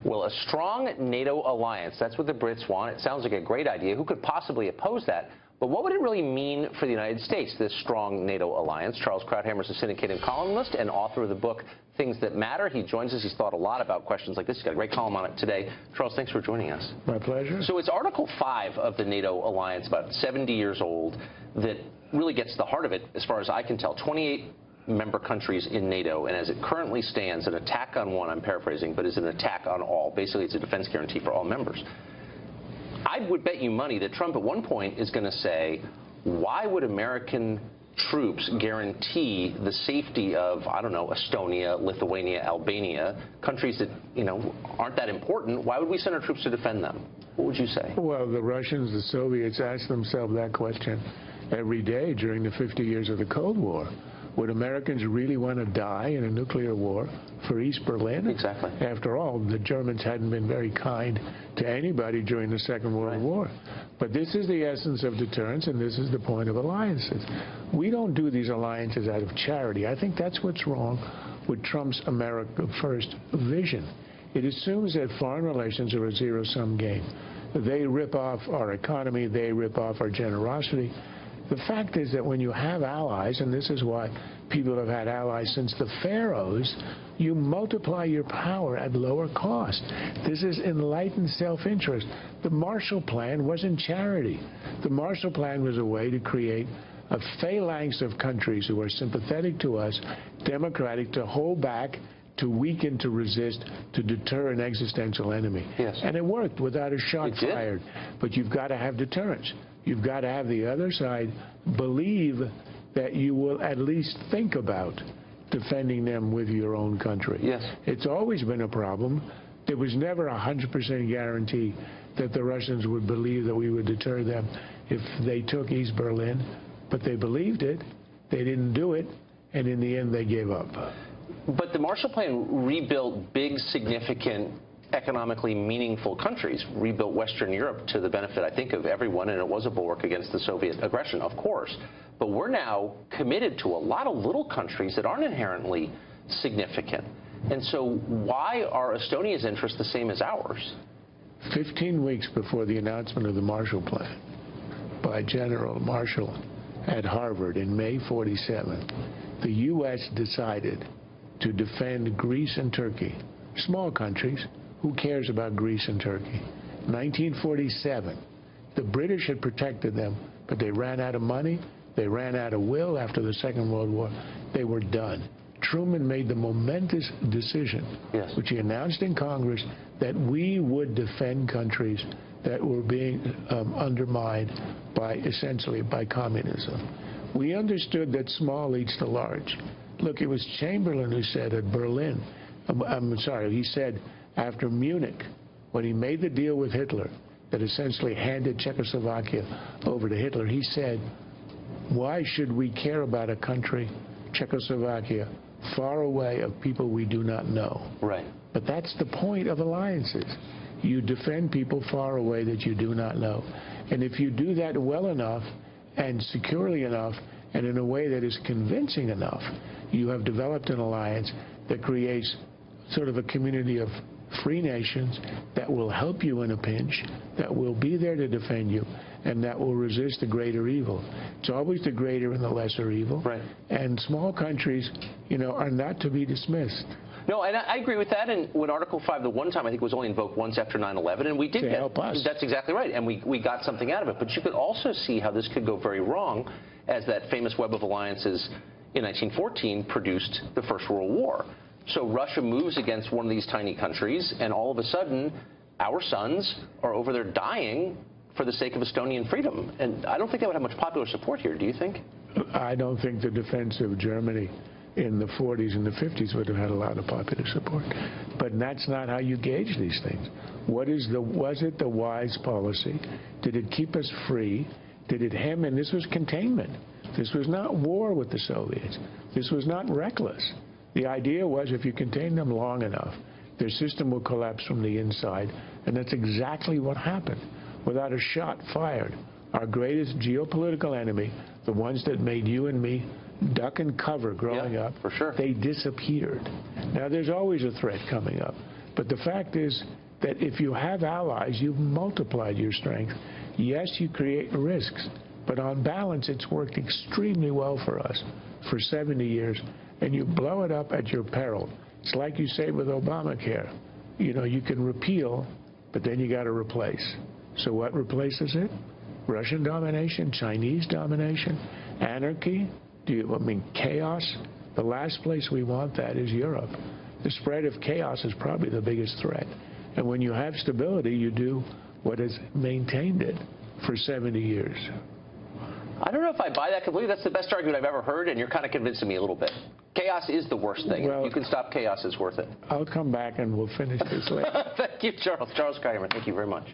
Well, a strong NATO alliance, that's what the Brits want. It sounds like a great idea. Who could possibly oppose that? But what would it really mean for the United States, this strong NATO alliance? Charles Krauthammer is a Syndicated columnist and author of the book Things That Matter. He joins us. He's thought a lot about questions like this. He's got a great column on it today. Charles, thanks for joining us. My pleasure. So it's Article 5 of the NATO alliance, about 70 years old, that really gets to the heart of it, as far as I can tell. 28 member countries in NATO, and as it currently stands, an attack on one, I'm paraphrasing, but is an attack on all. Basically, it's a defense guarantee for all members. I would bet you money that Trump at one point is going to say, why would American troops guarantee the safety of, I don't know, Estonia, Lithuania, Albania, countries that, you know, aren't that important? Why would we send our troops to defend them? What would you say? Well, the Russians, the Soviets asked themselves that question every day during the 50 years of the Cold War. Would Americans really want to die in a nuclear war for East Berlin? Exactly. After all, the Germans hadn't been very kind to anybody during the Second World War. But this is the essence of deterrence, and this is the point of alliances. We don't do these alliances out of charity. I think that's what's wrong with Trump's America First vision. It assumes that foreign relations are a zero-sum game. They rip off our economy. They rip off our generosity. The fact is that when you have allies, and this is why people have had allies since the pharaohs, you multiply your power at lower cost. This is enlightened self-interest. The Marshall Plan wasn't charity. The Marshall Plan was a way to create a phalanx of countries who are sympathetic to us, democratic, to hold back, to weaken, to resist, to deter an existential enemy. Yes. And it worked without a shot fired. But you've got to have deterrence. You've got to have the other side believe that you will at least think about defending them with your own country. Yes. It's always been a problem. There was never a 100% guarantee that the Russians would believe that we would deter them if they took East Berlin. But they believed it. They didn't do it. And in the end, they gave up. But the Marshall Plan rebuilt big, significant, economically meaningful countries, rebuilt Western Europe to the benefit, I think, of everyone, and it was a bulwark against the Soviet aggression, of course. But we're now committed to a lot of little countries that aren't inherently significant. And so why are Estonia's interests the same as ours? 15 weeks before the announcement of the Marshall Plan by General Marshall at Harvard in May '47, the U.S. decided to defend Greece and Turkey, small countries. Who cares about Greece and Turkey? 1947, the British had protected them, but they ran out of money. They ran out of will after the Second World War. They were done. Truman made the momentous decision, which he announced in Congress, that we would defend countries that were being undermined by, essentially, by communism. We understood that small leads to large. Look, it was Chamberlain who said at Berlin, he said after Munich, when he made the deal with Hitler that essentially handed Czechoslovakia over to Hitler, he said, why should we care about a country, Czechoslovakia, far away of people we do not know? Right. But that's the point of alliances. You defend people far away that you do not know. And if you do that well enough and securely enough and in a way that is convincing enough, you have developed an alliance that creates sort of a community of free nations that will help you in a pinch, that will be there to defend you, and that will resist the greater evil. It's always the greater and the lesser evil. Right. And small countries, you know, are not to be dismissed. No, and I agree with that. And when Article 5, the one time, I think, was only invoked once after 9/11, and we did to help us. That's exactly right, and we got something out of it. But you could also see how this could go very wrong, as that famous web of alliances in 1914 produced the First World War. So Russia moves against one of these tiny countries, and all of a sudden, our sons are over there dying for the sake of Estonian freedom. And I don't think that would have much popular support here, do you think? I don't think the defense of Germany in the 40s and the 50s would have had a lot of popular support. But that's not how you gauge these things. Was it the wise policy? Did it keep us free? Did it hem in? This was containment. This was not war with the Soviets. This was not reckless. The idea was if you contain them long enough, their system will collapse from the inside, and that's exactly what happened. Without a shot fired, our greatest geopolitical enemy, the ones that made you and me duck and cover growing up, for sure, they disappeared. Now, there's always a threat coming up. But the fact is that if you have allies, you've multiplied your strength. Yes, you create risks, but on balance, it's worked extremely well for us for 70 years, and you blow it up at your peril. It's like you say with Obamacare. You know, you can repeal, but then you got to replace. So what replaces it? Russian domination, Chinese domination, anarchy, chaos. The last place we want that is Europe. The spread of chaos is probably the biggest threat. And when you have stability, you do what has maintained it for 70 years. I don't know if I buy that completely. That's the best argument I've ever heard, and you're kind of convincing me a little bit. Chaos is the worst thing. Well, if you can stop chaos, it's worth it. I'll come back and we'll finish this later. Thank you, Charles. Charles Krauthammer, thank you very much.